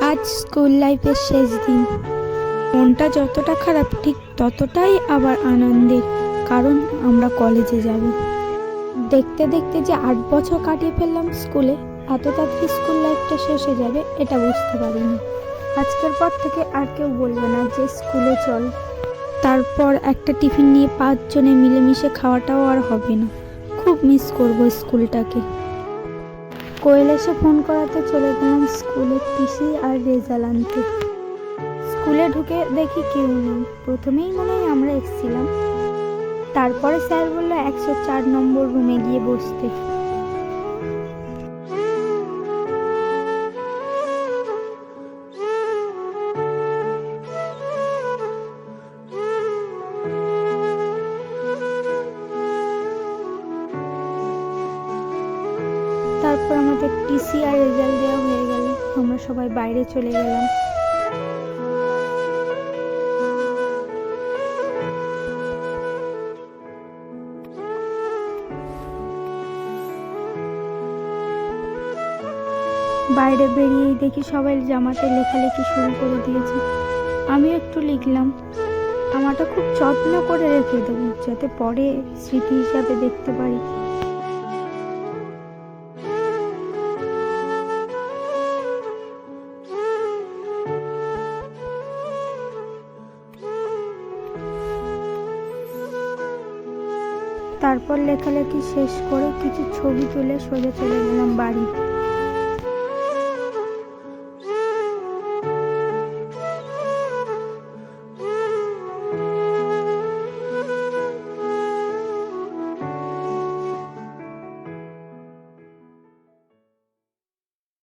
আজ স্কুল লাইফের শেষ দিন। মনটা যতটা খারাপ ঠিক ততটাই আবার আনন্দের, কারণ আমরা কলেজে যাব। দেখতে দেখতে যে 8 বছর কাটিয়ে ফেললাম স্কুলে, এত তাড়াতাড়ি স্কুল লাইফটা শেষ হয়ে যাবে এটা বুঝতে পারিনি। আজকের পর থেকে আর কেউ বলবে না যে স্কুলে চল। তারপর একটা টিফিন নিয়ে 5 জনে মিলেমিশে খাওয়াটাও আর হবে না। খুব মিস করবো স্কুলটাকে। কোয়েল এসে ফোন করাতে চলে গেলাম স্কুলে টিসি আর রেজাল্ট আনতে। স্কুলে ঢুকে দেখি কেউ নেই। প্রথমেই মনে হয় আমরা এসেছিলাম। তারপরে স্যার বললো 104 নম্বর রুমে গিয়ে বসতে। তারপর আমাদের টিসি আর রেজাল্ট দেওয়া হয়ে গেল। আমরা সবাই বাইরে চলে গেলাম। বাইরে বেরিয়েই দেখি সবাই জামাতে লেখালেখি শুরু করে দিয়েছে। আমিও একটু লিখলাম। আমারটা খুব যত্ন করে রেখে দেবো, যাতে পরে স্মৃতি হিসাবে দেখতে পারি। তারপর লেখালেখি শেষ করে কিছু ছবি তুলে সোজা চলে গেলাম বাড়ি।